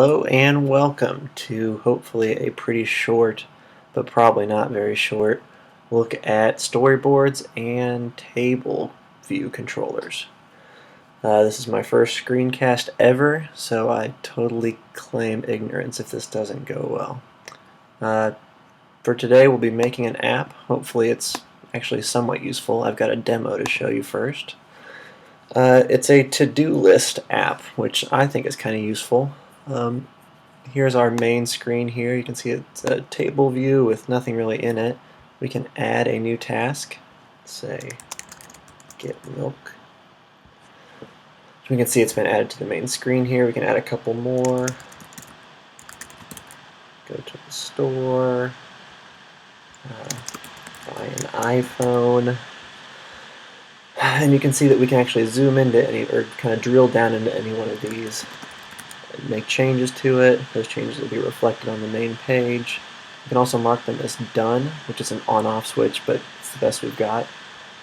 Hello and welcome to hopefully a pretty short, but probably not very short, look at storyboards and table view controllers. This is my first screencast ever, so I totally claim ignorance if this doesn't go well. For today we'll be making an app. Hopefully it's actually somewhat useful. I've got a demo to show you first. It's a to-do list app, which I think is kind of useful. Here's our main screen here. You can see it's a table view with nothing really in it. We can add a new task. Say, get milk. So we can see it's been added to the main screen here. We can add a couple more. Go to the store. Buy an iPhone. And you can see that we can actually zoom into any, or kind of drill down into any one of these. Make changes to it. Those changes will be reflected on the main page. You can also mark them as done, which is an on-off switch, but it's the best we've got.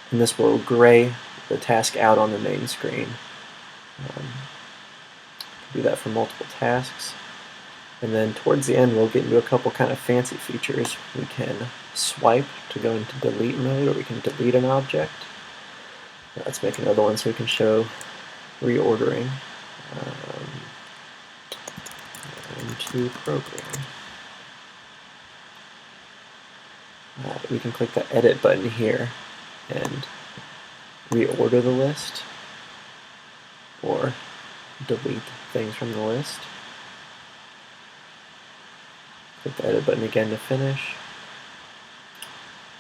And this will gray the task out on the main screen. Do that for multiple tasks. And then towards the end, we'll get into a couple kind of fancy features. We can swipe to go into delete mode, or we can delete an object. Let's make another one so we can show reordering. Into program. We can click the edit button here and reorder the list or delete things from the list. Click the edit button again to finish.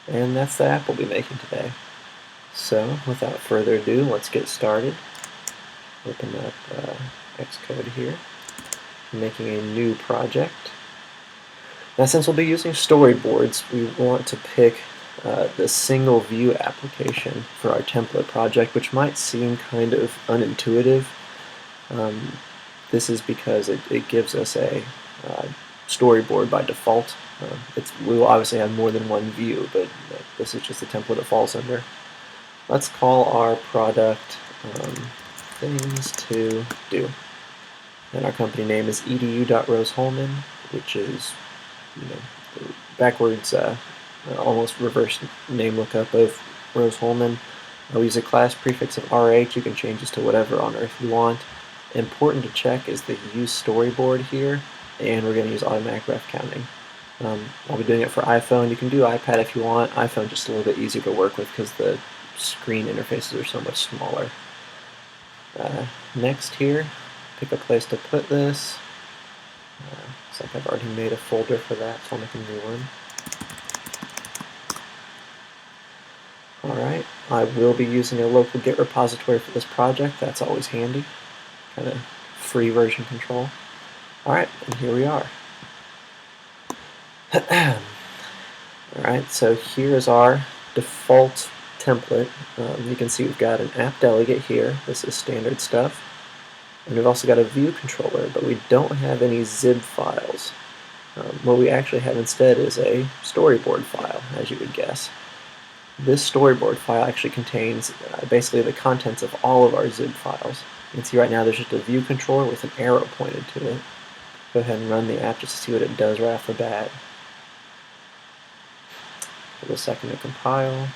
And that's the app we'll be making today. So without further ado, let's get started. Open up Xcode here. Making a new project. Now, since we'll be using storyboards, we want to pick the single view application for our template project, which might seem kind of unintuitive. This is because it gives us a storyboard by default. We will obviously have more than one view, but this is just the template it falls under. Let's call our product things to do. And our company name is edu.roseholman, which is, the backwards, almost reverse name lookup of Rose Holman. We use a class prefix of RH. You can change this to whatever on earth you want. Important to check is the use storyboard here, and we're going to use automatic ref counting. I'll be doing it for iPhone. You can do iPad if you want. iPhone just a little bit easier to work with because the screen interfaces are so much smaller. Next here. Pick a place to put this. Looks like I've already made a folder for that, so I'll make a new one. Alright, I will be using a local Git repository for this project. That's always handy. Kind of free version control. Alright, and here we are. Alright, so here's our default template. You can see we've got an app delegate here. This is standard stuff. And we've also got a view controller, but we don't have any zip files. What we actually have instead is a storyboard file, as you would guess. This storyboard file actually contains basically the contents of all of our zip files. You can see right now there's just a view controller with an arrow pointed to it. Go ahead and run the app just to see what it does right off the bat. Give it a second to compile.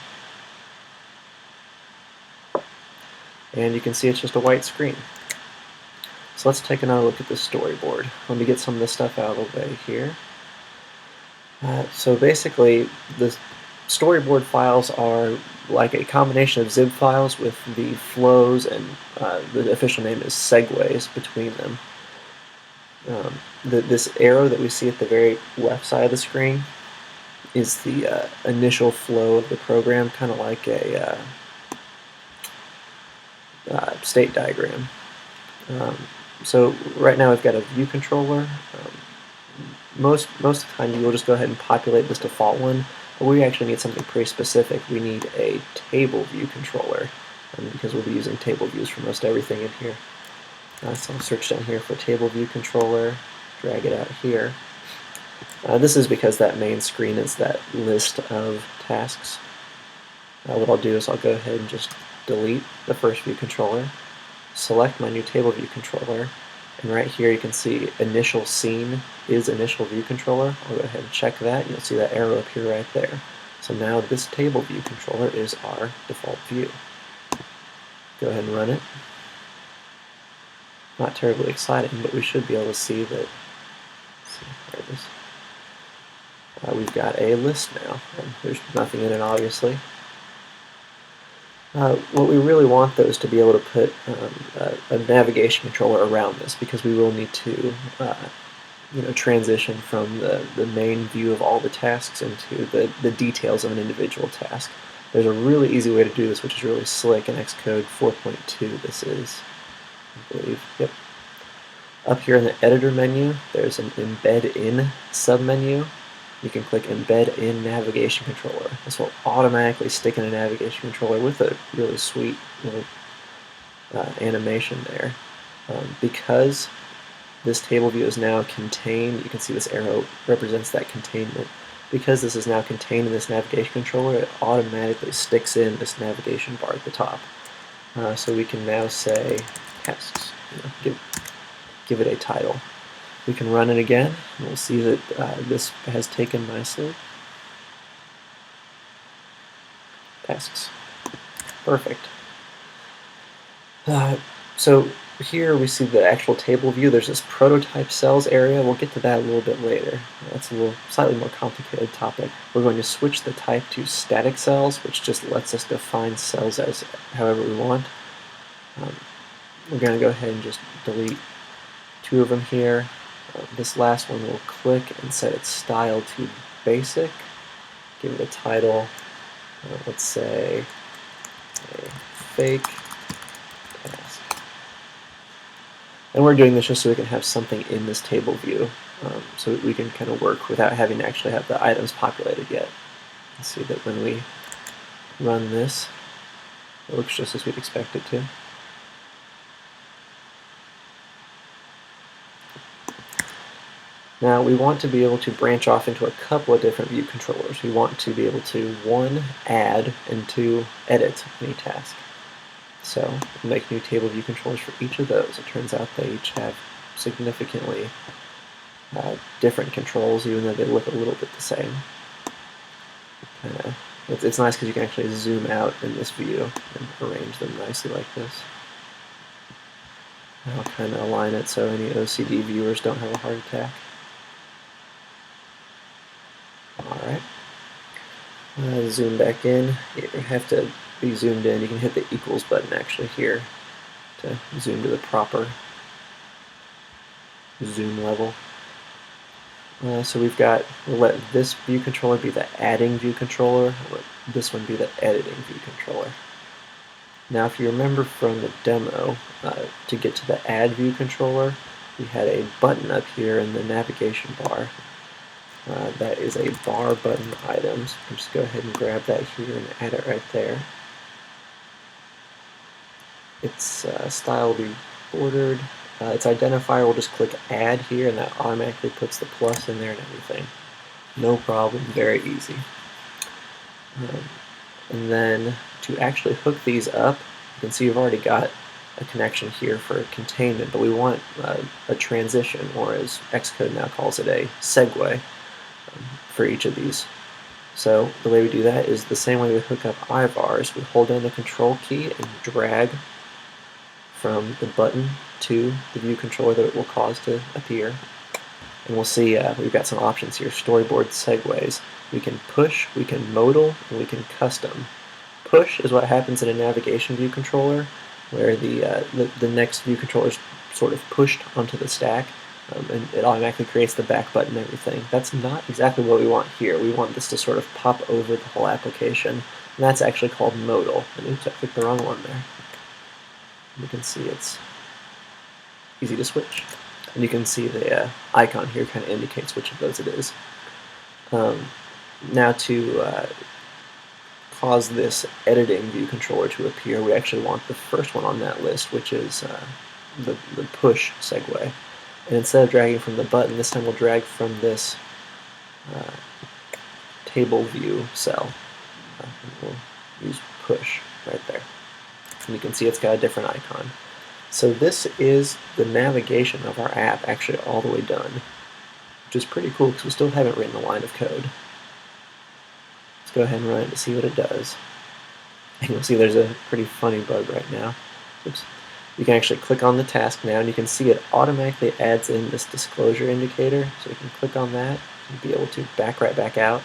And you can see it's just a white screen. So let's take another look at the storyboard. Let me get some of this stuff out of the way here. So basically, the storyboard files are like a combination of zip files with the flows, and the official name is segues between them. This arrow that we see at the very left side of the screen is the initial flow of the program, kind of like a state diagram. So right now we've got a view controller. Most of the time you'll just go ahead and populate this default one, but we actually need something pretty specific. We need a table view controller, because we'll be using table views for most everything in here. So I'll search down here for table view controller, drag it out here. This is because that main screen is that list of tasks. What I'll do is I'll go ahead and just delete the first view controller, select my new table view controller, And right here you can see initial scene is initial view controller. I'll go ahead and check that, and you'll see that arrow appear right there. So now this table view controller is our default view. Go ahead and run it. Not terribly exciting, but we should be able to see that. Let's see, there it is. We've got a list now, and there's nothing in it, obviously. What we really want, though, is to be able to put a navigation controller around this, because we will need to transition from the main view of all the tasks into the details of an individual task. There's a really easy way to do this, which is really slick in Xcode 4.2. This is, I believe, yep. Up here in the editor menu, there's an embed in submenu. You can click embed in navigation controller. This will automatically stick in a navigation controller with a really sweet little animation there. Because this table view is now contained, you can see this arrow represents that containment. Because this is now contained in this navigation controller, it automatically sticks in this navigation bar at the top. So we can now say tasks, give it a title. We can run it again, and we'll see that this has taken nicely. Tasks. Perfect. So here we see the actual table view. There's this prototype cells area. We'll get to that a little bit later. That's a slightly more complicated topic. We're going to switch the type to static cells, which just lets us define cells as however we want. We're going to go ahead and just delete 2 of them here. This last one we'll click and set its style to basic. Give it a title. Let's say a fake task. And we're doing this just so we can have something in this table view, so that we can kind of work without having to actually have the items populated yet. You see that when we run this, it looks just as we'd expect it to. Now we want to be able to branch off into a couple of different view controllers. We want to be able to, 1, add, and 2, edit any task. So we'll make new table view controllers for each of those. It turns out they each have significantly different controls, even though they look a little bit the same. It's nice because you can actually zoom out in this view and arrange them nicely like this. I'll kind of align it so any OCD viewers don't have a heart attack. Alright. Zoom back in. You have to be zoomed in. You can hit the equals button actually here to zoom to the proper zoom level. So we've got, we'll let this view controller be the adding view controller, we'll let this one be the editing view controller. Now if you remember from the demo, to get to the add view controller, we had a button up here in the navigation bar. That is a bar button item, so we can just go ahead and grab that here and add it right there. Its style will be bordered. Its identifier, we'll just click add here and that automatically puts the plus in there and everything. No problem, very easy. And then to actually hook these up, you can see you've already got a connection here for containment, but we want a transition, or as Xcode now calls it, a segue for each of these. So the way we do that is the same way we hook up ivars. We hold down the control key and drag from the button to the view controller that it will cause to appear. And we'll see we've got some options here. Storyboard segues. We can push, we can modal, and we can custom. Push is what happens in a navigation view controller, where the next view controller is sort of pushed onto the stack, and it automatically creates the back button and everything. That's not exactly what we want here. We want this to sort of pop over the whole application, and that's actually called modal. And oops, I clicked the wrong one there. You can see it's easy to switch. And you can see the icon here kind of indicates which of those it is. Now to cause this editing view controller to appear, we actually want the first one on that list, which is the push segue. And instead of dragging from the button, this time we'll drag from this table view cell. We'll use push right there. And you can see it's got a different icon. So this is the navigation of our app actually all the way done, which is pretty cool because we still haven't written a line of code. Let's go ahead and run it to see what it does. And you'll see there's a pretty funny bug right now. Oops. You can actually click on the task now, and you can see it automatically adds in this disclosure indicator. So you can click on that and be able to back right back out.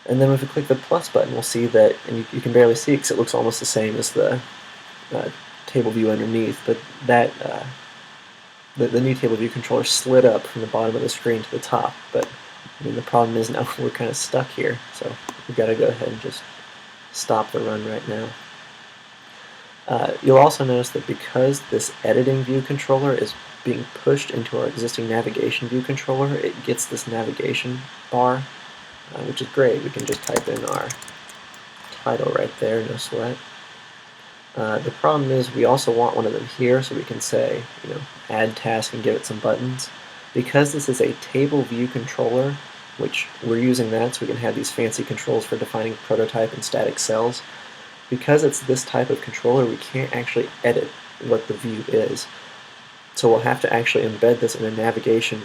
And then if we click the plus button, we'll see that, and you can barely see it because it looks almost the same as the table view underneath, but that the new table view controller slid up from the bottom of the screen to the top. But I mean, the problem is now we're kind of stuck here, so we've got to go ahead and just stop the run right now. You'll also notice that because this editing view controller is being pushed into our existing navigation view controller, it gets this navigation bar, which is great. We can just type in our title right there, no sweat. The problem is we also want one of them here, so we can say, add task and give it some buttons. Because this is a table view controller, which we're using that so we can have these fancy controls for defining prototype and static cells. Because it's this type of controller, we can't actually edit what the view is. So we'll have to actually embed this in a navigation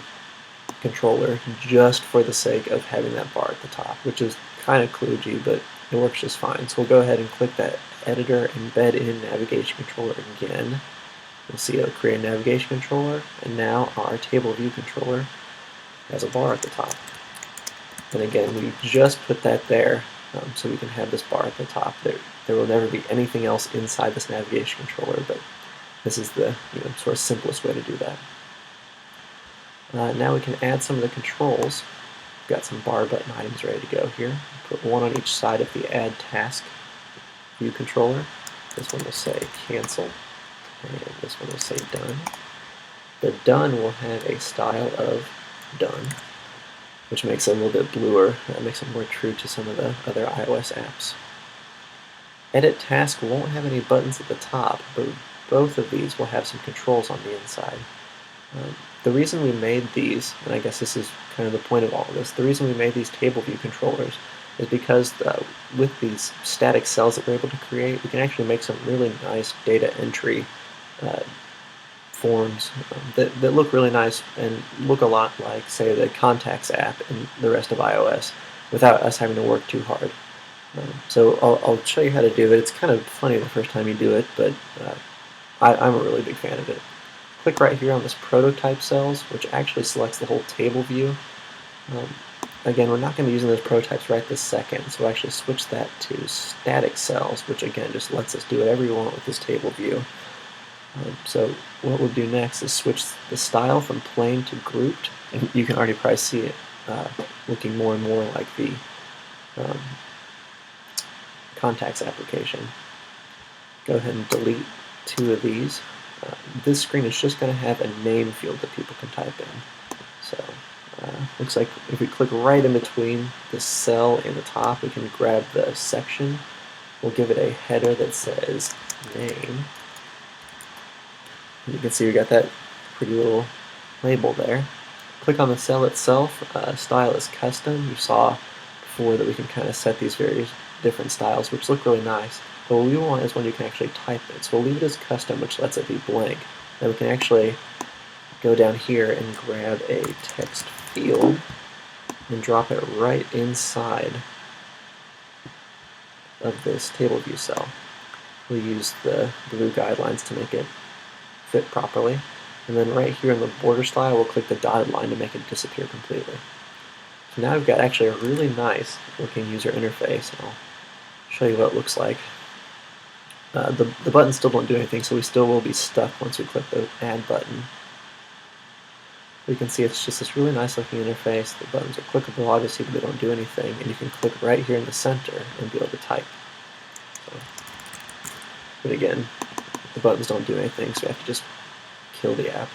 controller just for the sake of having that bar at the top, which is kind of kludgy, but it works just fine. So we'll go ahead and click that editor, embed in navigation controller again. You'll see it'll create a navigation controller, and now our table view controller has a bar at the top. And again, we just put that there so we can have this bar at the top. There will never be anything else inside this navigation controller, but this is the sort of simplest way to do that. Now we can add some of the controls. We've got some bar button items ready to go here. Put one on each side of the add task view controller. This one will say cancel, and this one will say done. The done will have a style of done, which makes it a little bit bluer. That makes it more true to some of the other iOS apps. Edit task won't have any buttons at the top, but both of these will have some controls on the inside. The reason we made these, and I guess this is kind of the point of all of this, the reason we made these table view controllers is because with these static cells that we're able to create, we can actually make some really nice data entry forms that look really nice and look a lot like, say, the Contacts app and the rest of iOS without us having to work too hard. So I'll show you how to do it. It's kind of funny the first time you do it, but I'm a really big fan of it. Click right here on this prototype cells, which actually selects the whole table view. Again, we're not going to be using those prototypes right this second, so we'll actually switch that to static cells, which again just lets us do whatever we want with this table view. So what we'll do next is switch the style from plain to grouped, and you can already probably see it looking more and more like the Contacts application. Go ahead and delete two of these. This screen is just going to have a name field that people can type in. So looks like if we click right in between the cell and the top, we can grab the section. We'll give it a header that says name. And you can see we got that pretty little label there. Click on the cell itself. Style is custom. You saw before that we can kind of set these various different styles, which look really nice. But what we want is one you can actually type in. So we'll leave it as custom, which lets it be blank. Then we can actually go down here and grab a text field and drop it right inside of this table view cell. We'll use the blue guidelines to make it fit properly. And then right here in the border style, we'll click the dotted line to make it disappear completely. So now we've got actually a really nice looking user interface. And I'll show you what it looks like. The buttons still don't do anything, so we still will be stuck once we click the add button. We can see it's just this really nice looking interface. The buttons are clickable, obviously, but they don't do anything. And you can click right here in the center and be able to type. So, but again, the buttons don't do anything, so we have to just kill the app.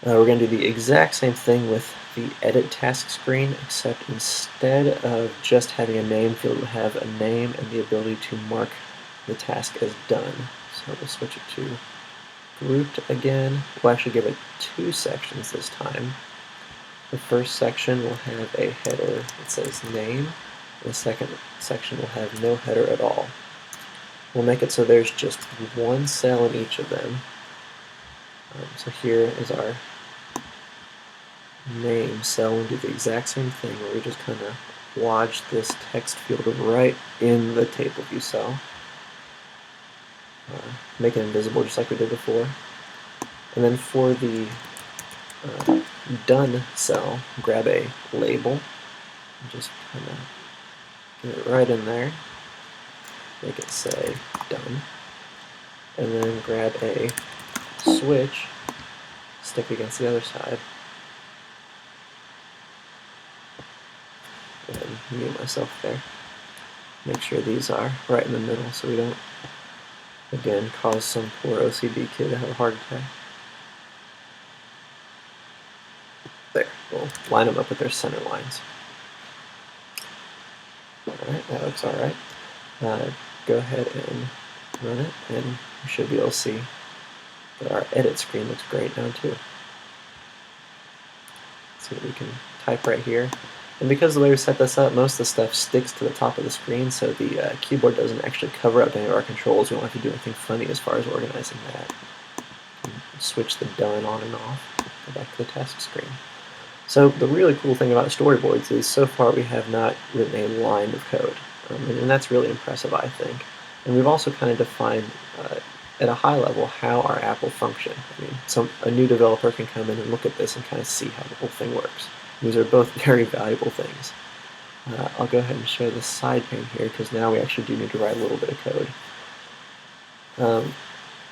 We're going to do the exact same thing with the edit task screen, except instead of just having a name field, we'll have a name and the ability to mark the task as done. So we'll switch it to grouped again. We'll actually give it two sections this time. The first section will have a header that says name. The second section will have no header at all. we'll make it so there's just one cell in each of them. So here is our name cell. We'll do the exact same thing where we just kind of lodge this text field right in the table view cell. Make it invisible just like we did before. And then for the done cell, grab a label and just kind of get it right in there. Make it say done. And then grab a switch, stick against the other side. And mute myself there. Make sure these are right in the middle so we don't, again, cause some poor OCD kid to have a heart attack. There, we'll line them up with their center lines. Alright, that looks alright. Go ahead and run it, and you should be able to see that our edit screen looks great now too. Let's see what we can type right here. And because of the way we set this up, most of the stuff sticks to the top of the screen, so the keyboard doesn't actually cover up any of our controls. We don't have to do anything funny as far as organizing that. Switch the done on and off, go back to the task screen. So the really cool thing about storyboards is so far we have not written a line of code, and that's really impressive, I think. And we've also kind of defined at a high level how our app will function. I mean, a new developer can come in and look at this and kind of see how the whole thing works. These are both very valuable things. I'll go ahead and show the side pane here because now we actually do need to write a little bit of code.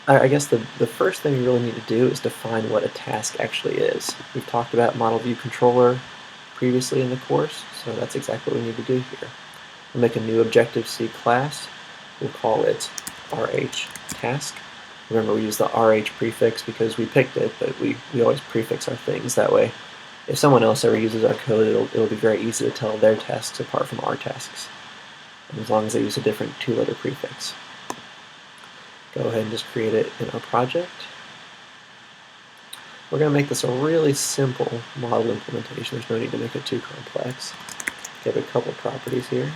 I guess the first thing we really need to do is define what a task actually is. We've talked about model view controller previously in the course, so that's exactly what we need to do here. We'll make a new Objective-C class. We'll call it RH task. Remember, we use the RH prefix because we picked it, but we always prefix our things. That way, if someone else ever uses our code, it'll be very easy to tell their tasks apart from our tasks, and as long as they use a different two-letter prefix. Go ahead and just create it in our project. We're going to make this a really simple model implementation. There's no need to make it too complex. Give it a couple properties here.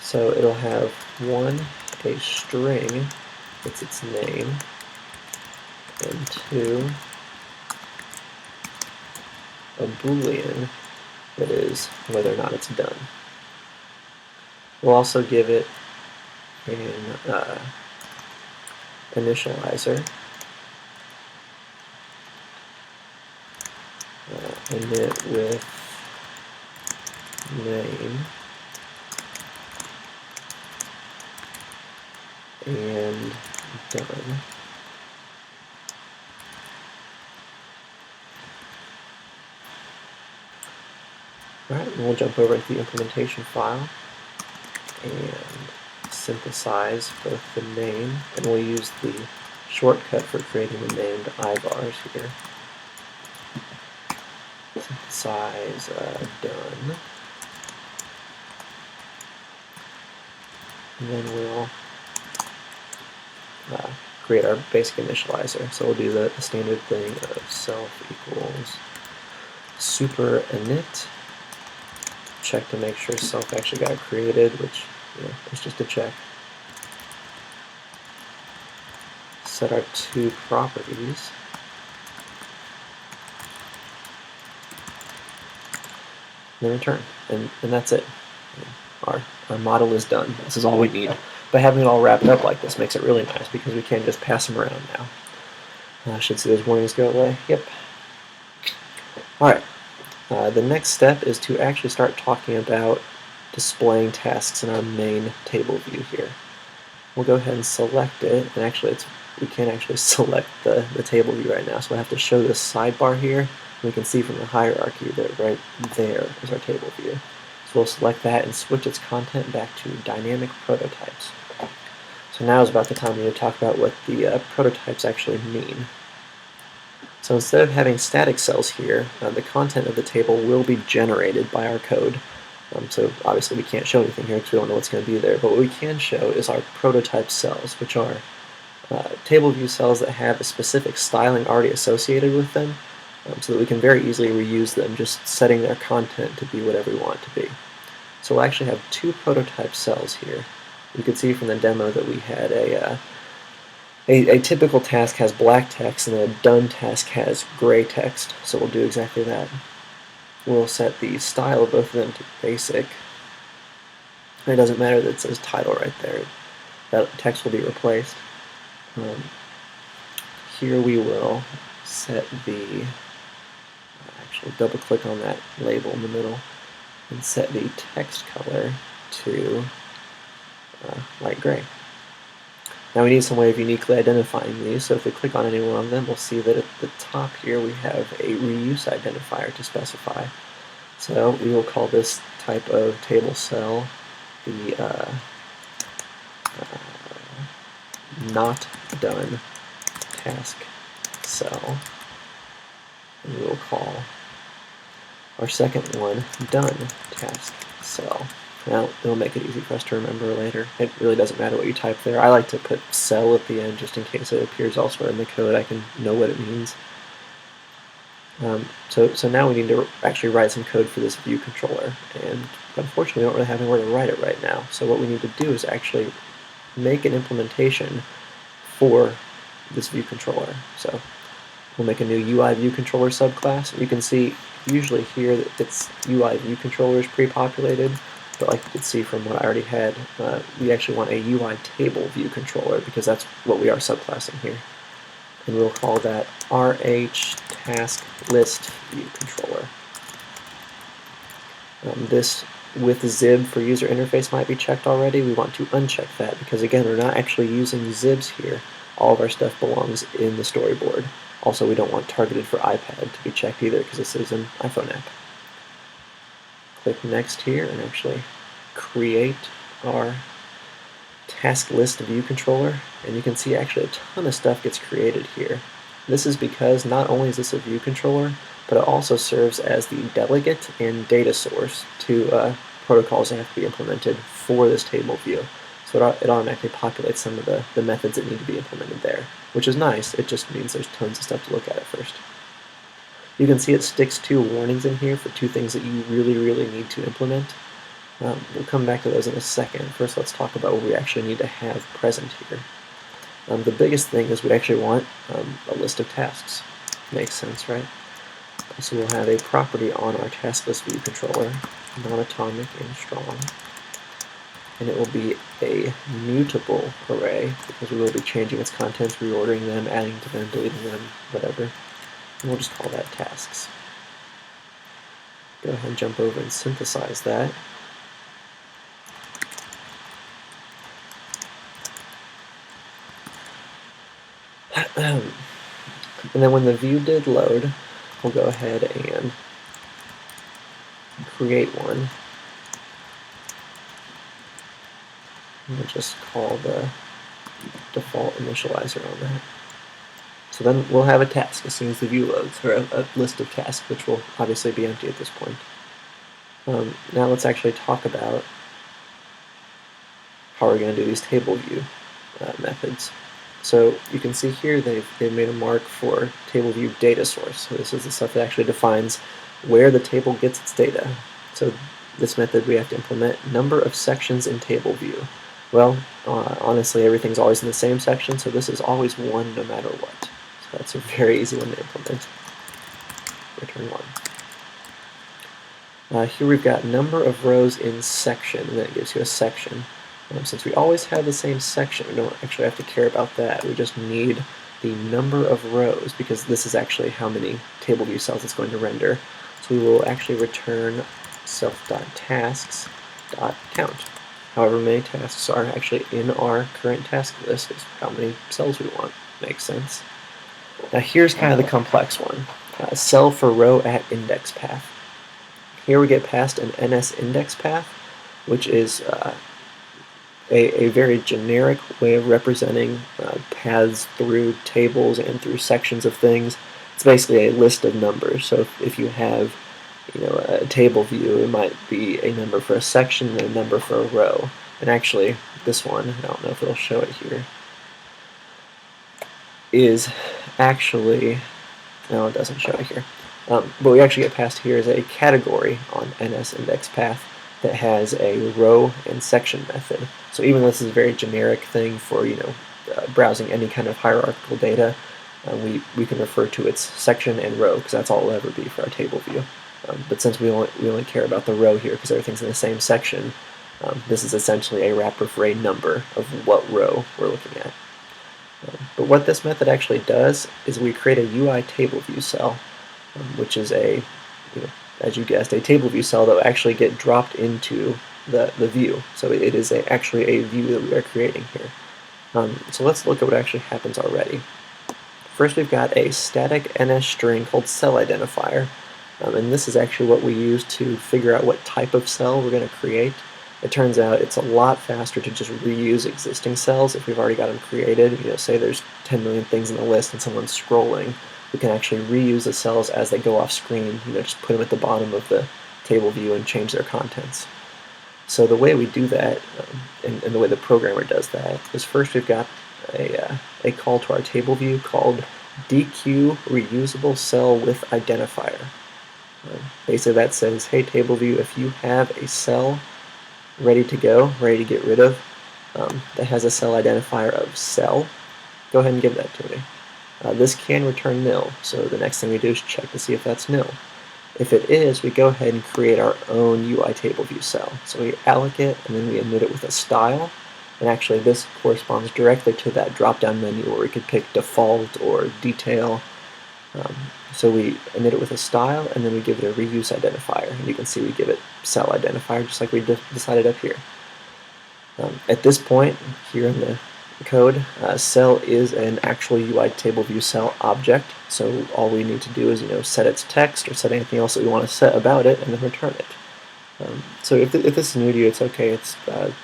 So it'll have one, a string, that's its name, and two, a boolean that is whether or not it's done. We'll also give it an initializer, init with name, and done. Alright, and we'll jump over to the implementation file and synthesize both the name, and we'll use the shortcut for creating the named ivars here. Synthesize done. And then we'll create our basic initializer. So we'll do the standard thing of self equals super init. Check to make sure self actually got created, which is just a check. Set our two properties. And then return. And that's it. Our model is done. This is all we need. But having it all wrapped up like this makes it really nice because we can just pass them around now. I should see those warnings go away. Yep. Alright. The next step is to actually start talking about displaying tasks in our main table view here. We'll go ahead and select it, and actually we can't actually select the table view right now, so we'll have to show this sidebar here. We can see from the hierarchy that right there is our table view. So we'll select that and switch its content back to dynamic prototypes. So now is about the time we need to talk about what the prototypes actually mean. So instead of having static cells here, the content of the table will be generated by our code. So obviously we can't show anything here because we don't know what's going to be there, but what we can show is our prototype cells, which are table view cells that have a specific styling already associated with them, so that we can very easily reuse them, just setting their content to be whatever we want it to be. So we'll actually have two prototype cells here. You can see from the demo that we had a typical task has black text, and a done task has gray text, so we'll do exactly that. We'll set the style of both of them to basic. And it doesn't matter that it says title right there. That text will be replaced. Here we will set the, actually double click on that label in the middle, and set the text color to light gray. Now we need some way of uniquely identifying these, so if we click on any one of them, we'll see that at the top here we have a reuse identifier to specify. So we will call this type of table cell the not done task cell, and we will call our second one done task cell. Now it'll make it easy for us to remember later. It really doesn't matter what you type there. I like to put cell at the end just in case it appears elsewhere in the code. I can know what it means. So now we need to actually write some code for this view controller, and unfortunately we don't really have anywhere to write it right now. So what we need to do is actually make an implementation for this view controller. So we'll make a new UI view controller subclass. You can see usually here that it's UI view controller is pre-populated, but like you can see from what I already had, we actually want a UI table view controller because that's what we are subclassing here. And we'll call that RH task list view controller. This with zib for user interface might be checked already. We want to uncheck that because again, we're not actually using zibs here. All of our stuff belongs in the storyboard. Also, we don't want targeted for iPad to be checked either because this is an iPhone app. Click next here and actually create our task list view controller, and you can see actually a ton of stuff gets created here. This is because not only is this a view controller, but it also serves as the delegate and data source to protocols that have to be implemented for this table view. So it automatically populates some of the methods that need to be implemented there, which is nice. It just means there's tons of stuff to look at first. You can see it sticks two warnings in here for two things that you really need to implement. We'll come back to those in a second. First, let's talk about what we actually need to have present here. The biggest thing is we actually want a list of tasks. Makes sense, right? So we'll have a property on our task list view controller, non-atomic and strong. And it will be a mutable array because we will be changing its contents, reordering them, adding to them, deleting them, whatever. And we'll just call that tasks. Go ahead and jump over and synthesize that. And then when the view did load, we'll go ahead and create one. And we'll just call the default initializer on that. So then we'll have a task as soon as the view loads, or a list of tasks, which will obviously be empty at this point. Now let's actually talk about how we're going to do these table view methods. So you can see here they've made a mark for table view data source. So this is the stuff that actually defines where the table gets its data. So this method we have to implement number of sections in table view. Well, honestly, everything's always in the same section, so this is always 1 no matter what. So that's a very easy one to implement. Return 1. Here we've got number of rows in section, and that gives you a section. Since we always have the same section, we don't actually have to care about that. We just need the number of rows because this is actually how many table view cells it's going to render. So we will actually return self.tasks.count. However many tasks are actually in our current task list is how many cells we want. Makes sense. Now here's kind of the complex one. Cell for row at index path. Here we get past an NS index path, which is a very generic way of representing paths through tables and through sections of things. It's basically a list of numbers. So if you have a table view, it might be a number for a section and a number for a row. And actually, this one, I don't know if it'll show it here, is actually No, it doesn't show it here. But we actually get past here is a category on NSIndexPath that has a row and section method. So even though this is a very generic thing for browsing any kind of hierarchical data, we can refer to its section and row because that's all it'll ever be for our table view. But since we only care about the row here because everything's in the same section, this is essentially a wrapper for a number of what row we're looking at. But what this method actually does is we create a UI table view cell, which is as you guessed, a table view cell that will actually get dropped into the view. So it is actually a view that we are creating here. So let's look at what actually happens already. First, we've got a static NS string called cell identifier, and this is actually what we use to figure out what type of cell we're going to create. It turns out it's a lot faster to just reuse existing cells if we've already got them created. Say there's 10 million things in the list and someone's scrolling, we can actually reuse the cells as they go off screen. Just put them at the bottom of the table view and change their contents. So the way we do that, and the way the programmer does that, is first we've got a call to our table view called DQ reusable cell with identifier. Basically that says, hey table view, if you have a cell ready to go, ready to get rid of, that has a cell identifier of cell, go ahead and give that to me. This can return nil, so the next thing we do is check to see if that's nil. If it is, we go ahead and create our own UI table view cell. So we allocate and then we init it with a style, and actually this corresponds directly to that drop-down menu where we could pick default or detail. So we init it with a style and then we give it a reuse identifier, and you can see we give it cell identifier just like we decided up here. At this point here in the code, cell is an actual UI table view cell object, so all we need to do is set its text or set anything else that we want to set about it and then return it. So if this is new to you, it's okay. It's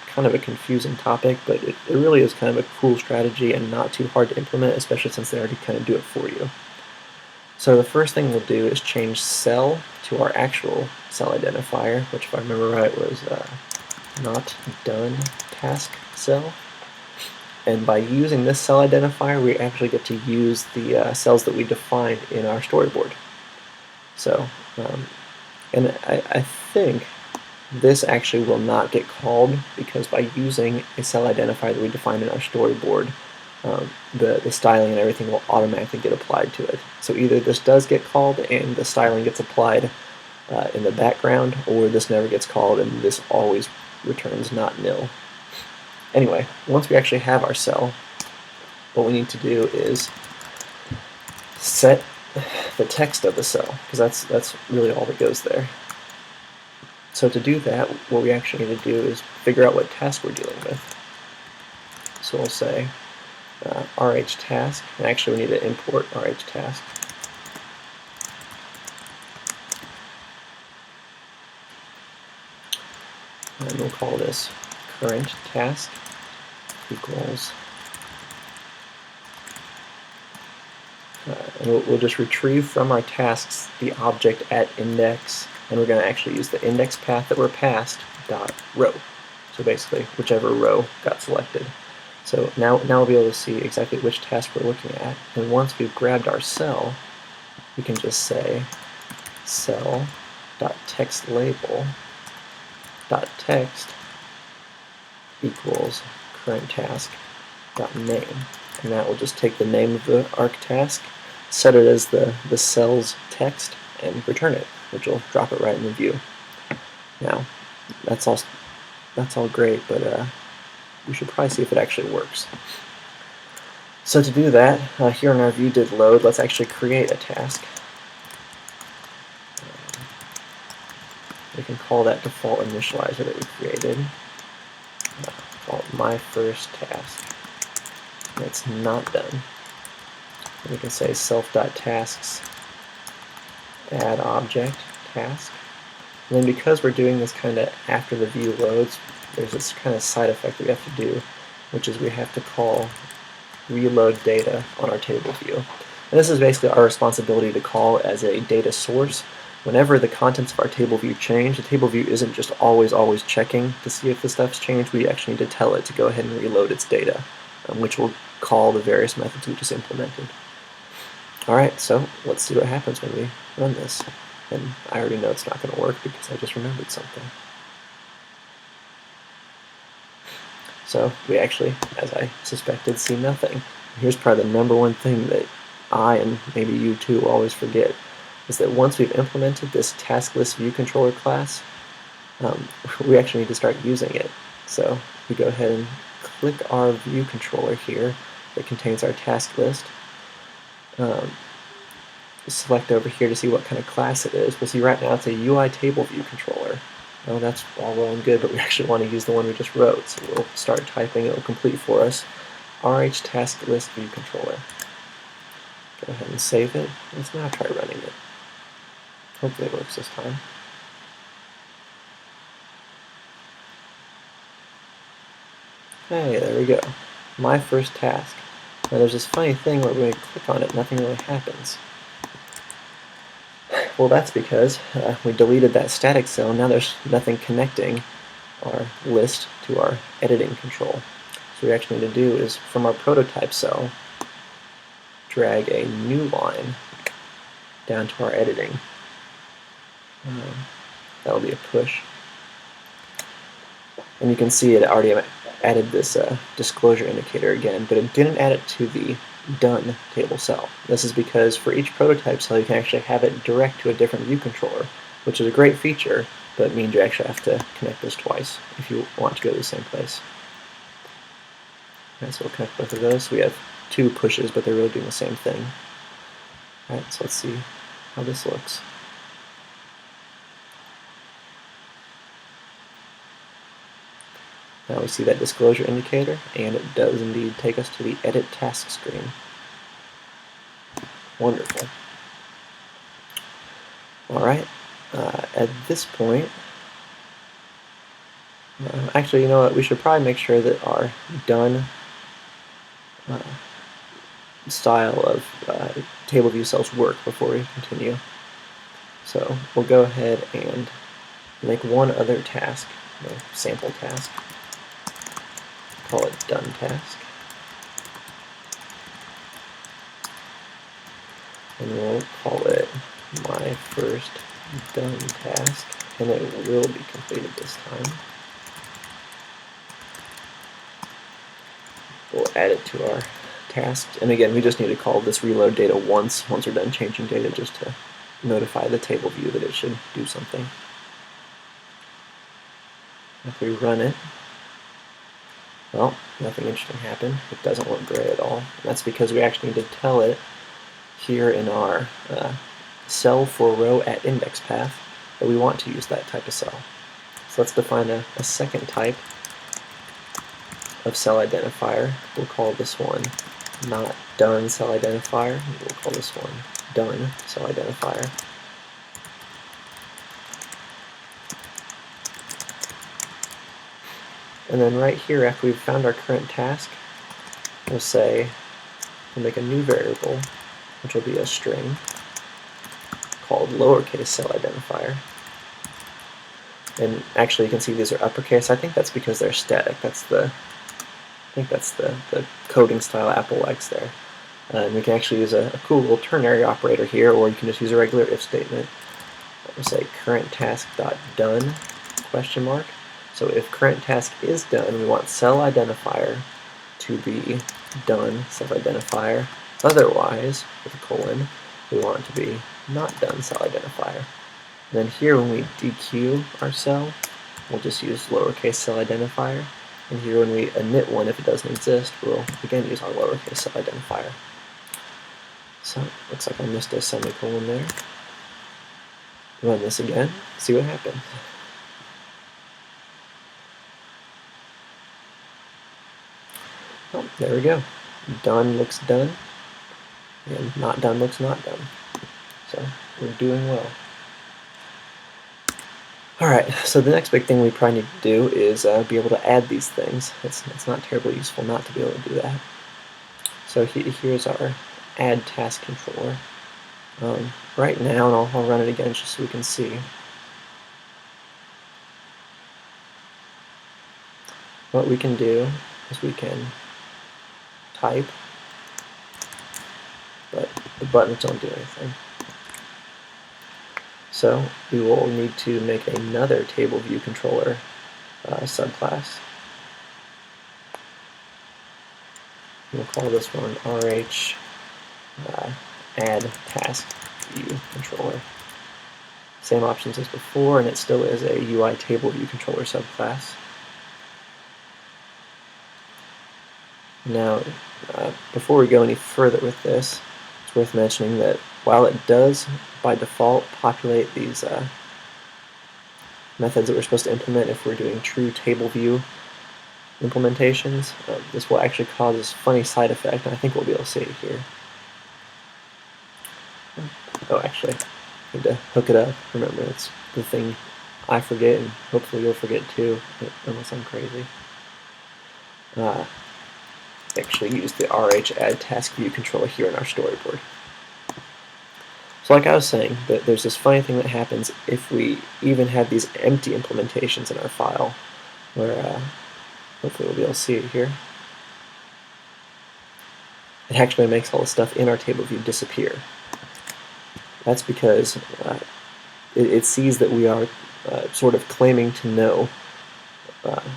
kind of a confusing topic, but it really is kind of a cool strategy and not too hard to implement, especially since they already kind of do it for you. So the first thing we'll do is change cell to our actual cell identifier, which if I remember right was not done task cell. And by using this cell identifier, we actually get to use the cells that we defined in our storyboard. So, and I think this actually will not get called because by using a cell identifier that we defined in our storyboard, the styling and everything will automatically get applied to it. So either this does get called and the styling gets applied in the background, or this never gets called and this always returns not nil. Anyway, once we actually have our cell, what we need to do is set the text of the cell, because that's really all that goes there. So to do that, what we actually need to do is figure out what task we're dealing with. So we'll say RH task, and actually we need to import RH task. And we'll call this current task equals, and we'll just retrieve from our tasks the object at index, and we're going to actually use the index path that we're passed dot row. So basically, whichever row got selected. So now we'll be able to see exactly which task we're looking at, and once we've grabbed our cell, we can just say cell dot text label dot text equals current task dot name, and that will just take the name of the arc task, set it as the cell's text, and return it, which will drop it right in the view. Now that's all great, but we should probably see if it actually works. So to do that, here in our view did load, let's actually create a task. We can call that default initializer that we created. Call it my first task. And it's not done. And we can say self.tasks add object task. And then because we're doing this kind of after the view loads, there's this kind of side effect that we have to do, which is we have to call reload data on our table view. And this is basically our responsibility to call as a data source. Whenever the contents of our table view change, the table view isn't just always checking to see if the stuff's changed. We actually need to tell it to go ahead and reload its data, which will call the various methods we just implemented. Alright, so let's see what happens when we run this. And I already know it's not going to work because I just remembered something. So we actually, as I suspected, see nothing. Here's probably the #1 thing that I, and maybe you too, always forget, is that once we've implemented this task list view controller class, we actually need to start using it. So we go ahead and click our view controller here that contains our task list. Select over here to see what kind of class it is. We'll see right now it's a UI table view controller. Well, that's all well and good, but we actually want to use the one we just wrote. So we'll start typing, it will complete for us. RH task list view controller. Go ahead and save it. Let's now try running it. Hopefully it works this time. Hey, there we go. My first task. Now there's this funny thing where when we click on it, nothing really happens. Well, that's because we deleted that static cell. Now there's nothing connecting our list to our editing control. So what we actually need to do is, from our prototype cell, drag a new line down to our editing. That'll be a push. And you can see it already added this disclosure indicator again, but it didn't add it to the done table cell. This is because for each prototype cell you can actually have it direct to a different view controller, which is a great feature, but it means you actually have to connect this twice if you want to go to the same place. Alright, so we'll connect both of those. We have 2 pushes, but they're really doing the same thing. Alright, so let's see how this looks. Now we see that disclosure indicator, and it does indeed take us to the edit task screen. Wonderful. Alright, at this point, actually, you know what, we should probably make sure that our done style of table view cells work before we continue. So we'll go ahead and make one other task, a sample task. Call it done task. And we'll call it my first done task, and it will be completed this time. We'll add it to our tasks, and again, we just need to call this reload data once we're done changing data, just to notify the table view that it should do something. If we run it, well, nothing interesting happened. It doesn't look gray at all. And that's because we actually need to tell it here in our cell for row at index path that we want to use that type of cell. So let's define a second type of cell identifier. We'll call this one not done cell identifier. We'll call this one done cell identifier. And then right here, after we've found our current task, we'll make a new variable, which will be a string called lowercase cell identifier. And actually, you can see these are uppercase. I think that's because they're static. I think that's the coding style Apple likes there. And we can actually use a cool little ternary operator here, or you can just use a regular if statement. We'll say current task.done ? So if current task is done, we want cell identifier to be done cell identifier. Otherwise, with a colon, we want it to be not done cell identifier. And then here, when we dequeue our cell, we'll just use lowercase cell identifier. And here, when we init one, if it doesn't exist, we'll again use our lowercase cell identifier. So looks like I missed a semicolon there. Run this again, see what happens. Oh, there we go. Done looks done, and not done looks not done. So we're doing well. Alright, so the next big thing we probably need to do is be able to add these things. It's not terribly useful not to be able to do that. So here's our add task controller. Right now, and I'll run it again just so we can see. What we can do is we can type but the buttons don't do anything. So we will need to make another table view controller subclass. We'll call this one RH add task view controller. Same options as before, and it still is a UI table view controller subclass. Now, before we go any further with this, it's worth mentioning that while it does, by default, populate these methods that we're supposed to implement if we're doing true table view implementations, this will actually cause this funny side effect, and I think we'll be able to see it here. Oh, actually, I need to hook it up. Remember, it's the thing I forget, and hopefully you'll forget too, unless I'm crazy. Actually use the RH add task view controller here in our storyboard. So like I was saying, there's this funny thing that happens if we even have these empty implementations in our file, where hopefully we'll be able to see it here. It actually makes all the stuff in our table view disappear. That's because it sees that we are sort of claiming to know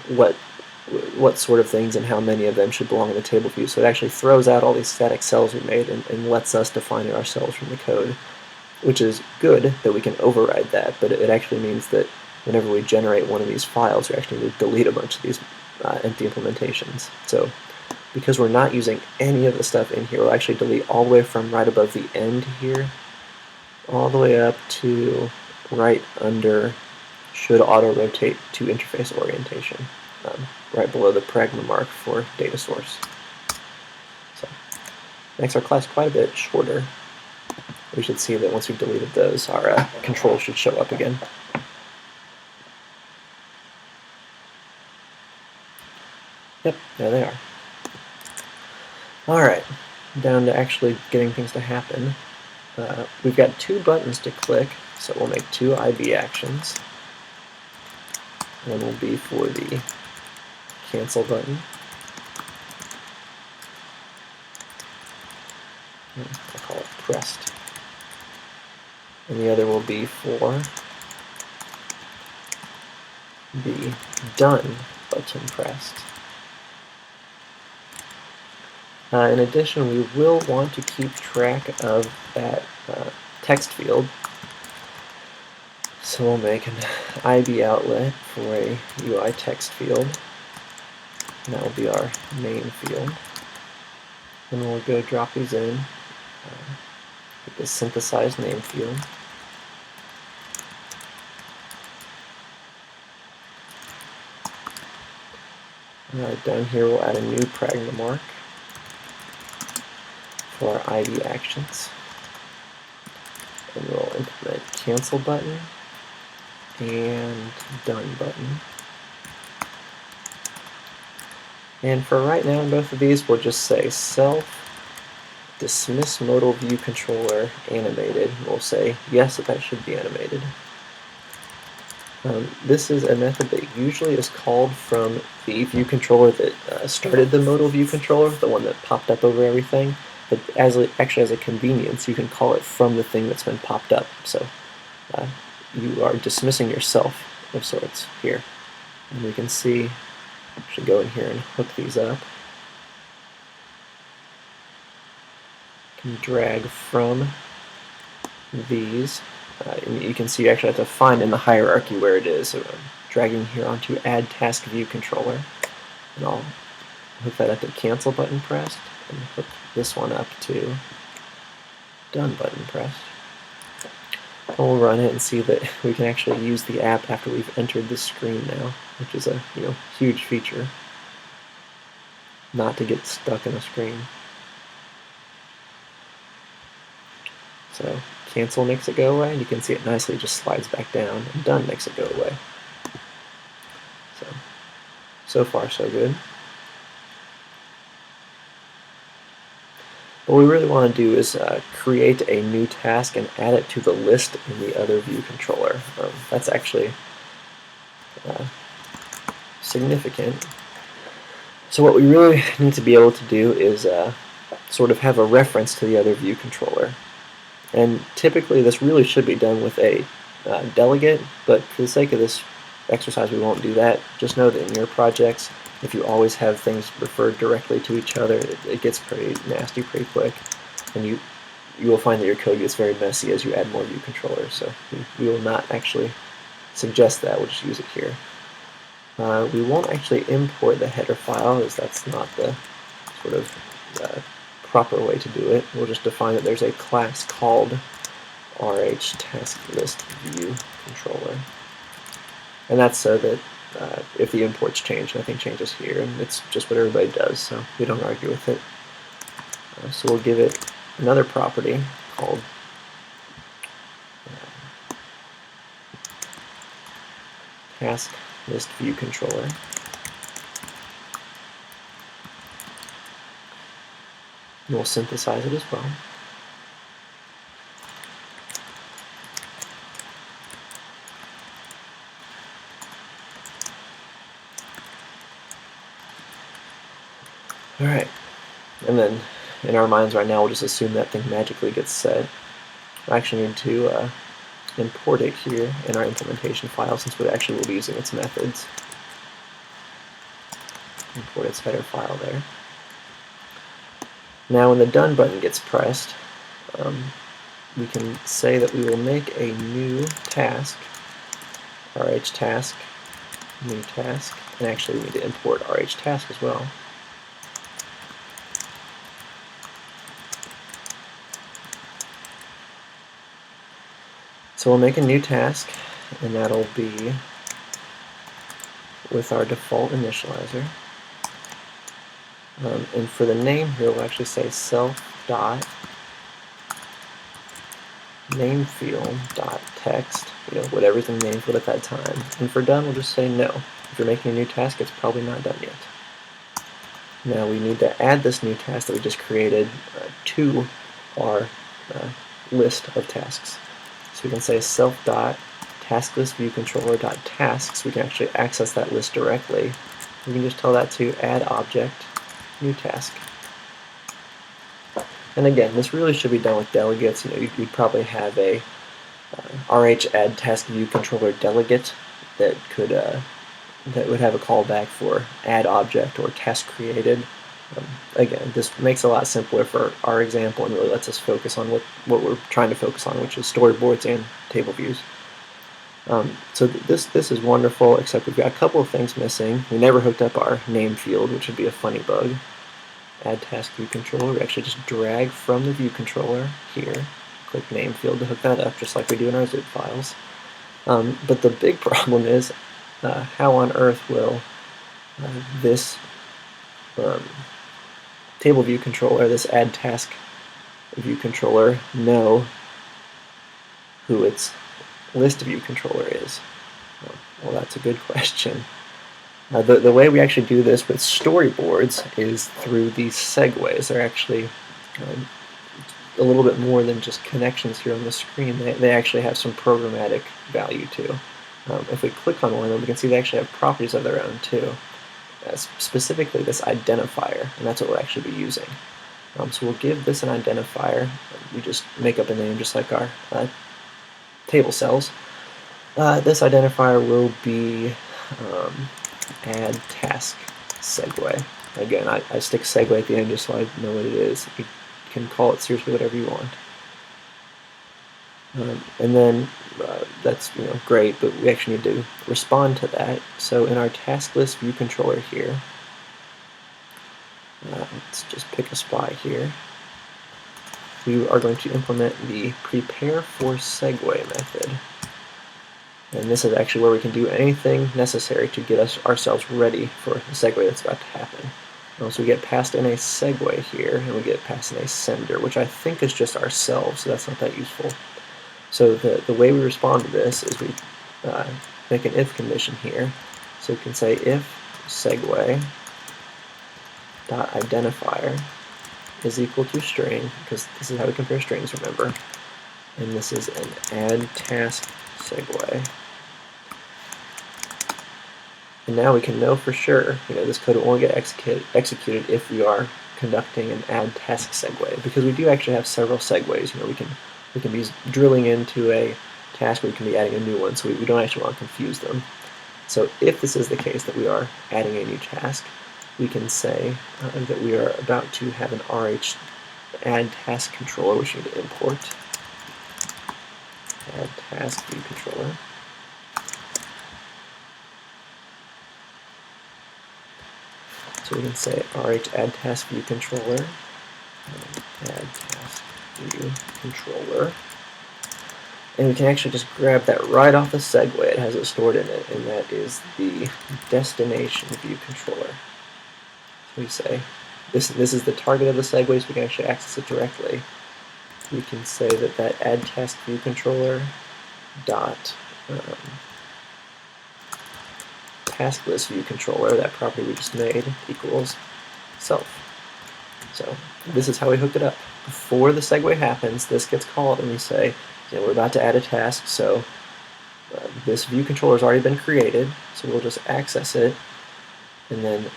what sort of things and how many of them should belong in the table view. So it actually throws out all these static cells we made and lets us define it ourselves from the code, which is good that we can override that, but it actually means that whenever we generate one of these files, we actually need to delete a bunch of these empty implementations. So because we're not using any of the stuff in here, we'll actually delete all the way from right above the end here, all the way up to right under should auto-rotate to interface orientation, right below the pragma mark for data source. So makes our class quite a bit shorter. We should see that once we've deleted those, our controls should show up again. Yep, there they are. Alright, down to actually getting things to happen. We've got two buttons to click, so we'll make two IB actions. One will be for the cancel button. I'll call it pressed. And the other will be for the done button pressed. In addition, we will want to keep track of that text field. So we'll make an IB outlet for a UI text field. And that will be our main field. And we'll go drop these in with the synthesized name field. Down here we'll add a new pragma mark for our IB actions. And we'll implement cancel button and done button. And for right now, in both of these, we'll just say self dismiss modal view controller animated. We'll say yes, that should be animated. This is a method that usually is called from the view controller that started the modal view controller, the one that popped up over everything. But actually, as a convenience, you can call it from the thing that's been popped up. So you are dismissing yourself of sorts here. And we can see, I should go in here and hook these up. You can drag from these. And you can see you actually have to find in the hierarchy where it is. So I'm dragging here onto add task view controller. And I'll hook that up to cancel button pressed, and hook this one up to done button pressed. And we'll run it and see that we can actually use the app after we've entered the screen now, which is a huge feature. Not to get stuck in a screen. So cancel makes it go away, and you can see it nicely just slides back down, and done makes it go away. So far so good. What we really want to do is create a new task and add it to the list in the other view controller. That's actually significant. So what we really need to be able to do is sort of have a reference to the other view controller. And typically this really should be done with a delegate, but for the sake of this exercise we won't do that. Just know that in your projects, if you always have things referred directly to each other, it gets pretty nasty pretty quick, and you will find that your code gets very messy as you add more view controllers. So we will not actually suggest that, we'll just use it here. We won't actually import the header file, as that's not the sort of proper way to do it. We'll just define that there's a class called RH task list view controller, and that's so that if the imports change, nothing changes here, and it's just what everybody does, so we don't argue with it. So we'll give it another property called task list view controller. And we'll synthesize it as well. Alright, and then in our minds right now we'll just assume that thing magically gets set. I actually need to import it here in our implementation file, since we actually will be using its methods. Import its header file there. Now when the done button gets pressed, we can say that we will make a new task, RH task, new task, and actually we need to import RH task as well. So we'll make a new task, and that'll be with our default initializer. And for the name here, we'll actually say self.namefield.text, whatever's the name field at that time. And for done, we'll just say no. If you're making a new task, it's probably not done yet. Now we need to add this new task that we just created to our list of tasks. So we can say self.tasklistViewController.tasks. We can actually access that list directly. We can just tell that to add object, new task. And again, this really should be done with delegates. You'd probably have a RH add task view controller delegate that could that would have a callback for add object or task created. Again, this makes it a lot simpler for our example and really lets us focus on what we're trying to focus on, which is storyboards and table views. So this is wonderful, except we've got a couple of things missing. We never hooked up our name field, which would be a funny bug. Add task view controller. We actually just drag from the view controller here, click name field to hook that up, just like we do in our zip files. But the big problem is how on earth will this table view controller, this add task view controller, know who its list view controller is? Well, that's a good question. The way we actually do this with storyboards is through these segues. They're actually a little bit more than just connections here on the screen. They actually have some programmatic value too. If we click on one of them, we can see they actually have properties of their own too. Specifically this identifier, and that's what we'll actually be using. So we'll give this an identifier. We just make up a name just like our table cells. This identifier will be add task segue. Again, I stick segue at the end just so I know what it is. You can call it seriously whatever you want. And then that's great, but we actually need to respond to that. So in our task list view controller here, let's just pick a spot here. We are going to implement the prepare for segue method. And this is actually where we can do anything necessary to get ourselves ready for the segue that's about to happen. So we get passed in a segue here, and we get passed in a sender, which I think is just ourselves, so that's not that useful. So the way we respond to this is we make an if condition here. So we can say if segue dot identifier is equal to string, because this is how we compare strings, remember. And this is an add task segue. And now we can know for sure, this code will only get executed if we are conducting an add task segue, because we do actually have several segues. We can be drilling into a task, we can be adding a new one, so we don't actually want to confuse them. So if this is the case that we are adding a new task, we can say that we are about to have an RH add task controller, which we need to import. Add task view controller. So we can say RH add task view controller, add task view controller, and we can actually just grab that right off the segue. It has it stored in it, and that is the destination view controller. So we say this is the target of the segue, so we can actually access it directly. We can say that add task view controller dot task list view controller, that property we just made, equals self. So this is how we hook it up. Before the segue happens, this gets called, and we say, we're about to add a task, so this view controller has already been created, so we'll just access it and then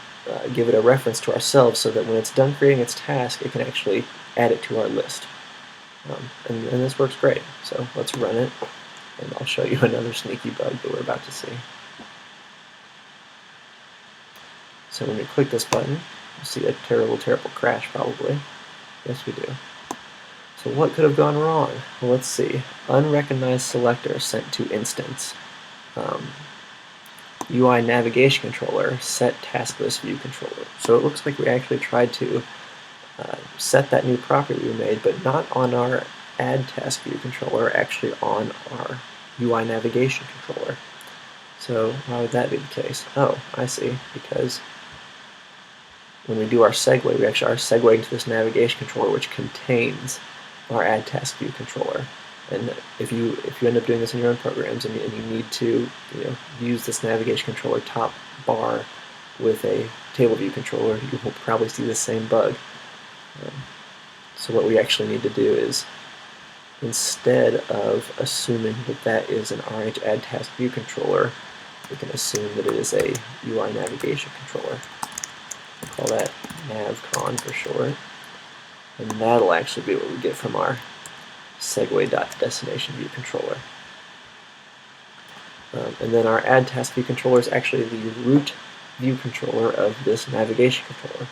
give it a reference to ourselves so that when it's done creating its task, it can actually add it to our list. And this works great. So let's run it, and I'll show you another sneaky bug that we're about to see. So when we click this button, you'll see a terrible, terrible crash probably. Yes, we do. So what could have gone wrong? Well, let's see. Unrecognized selector sent to instance. UI navigation controller set task list view controller. So it looks like we actually tried to set that new property we made, but not on our add task view controller, actually on our UI navigation controller. So why would that be the case? Oh, I see. Because when we do our segue, we actually are segueing to this navigation controller, which contains our add task view controller. And if you end up doing this in your own programs and you need to use this navigation controller top bar with a table view controller, you will probably see the same bug. So what we actually need to do is, instead of assuming that is an RH add task view controller, we can assume that it is a UI navigation controller. We'll call that navcon for short, and that'll actually be what we get from our segue.destination view controller. And then our add task view controller is actually the root view controller of this navigation controller.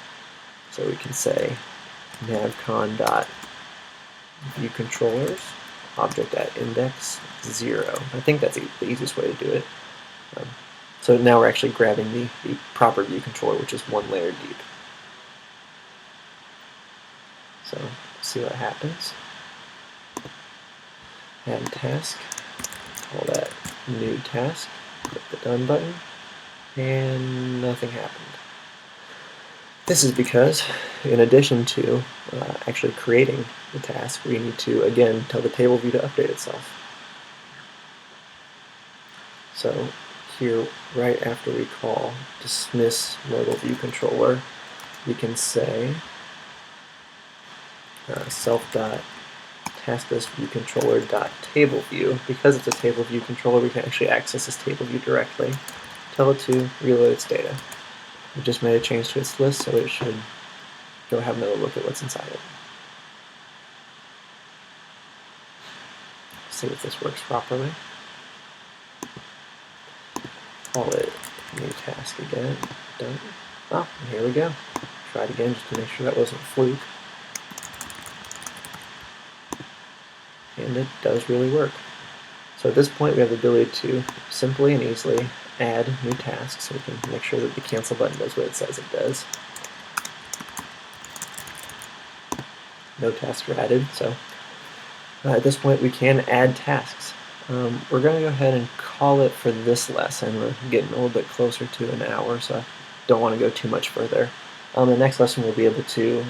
So we can say navcon.viewControllers object@index 0. I think that's the easiest way to do it. So now we're actually grabbing the proper view controller, which is one layer deep. So see what happens. Add task, call that new task, click the done button, and nothing happened. This is because, in addition to actually creating the task, we need to, again, tell the table view to update itself. So here, right after we call dismiss modal view controller, we can say self.tasklistViewController.TableView. Because it's a table view controller, we can actually access this table view directly. Tell it to reload its data. We just made a change to its list, so it should go have another look at what's inside it. See if this works properly. Call it new task again. Done. Oh, and here we go. Try it again just to make sure that wasn't a fluke. And it does really work. So at this point, we have the ability to simply and easily add new tasks, so we can make sure that the cancel button does what it says it does. No tasks are added, so at this point we can add tasks. We're going to go ahead and call it for this lesson. We're getting a little bit closer to an hour, so I don't want to go too much further. The next lesson we'll be able to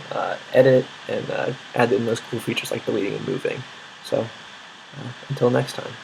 edit and add in those cool features like deleting and moving. So until next time.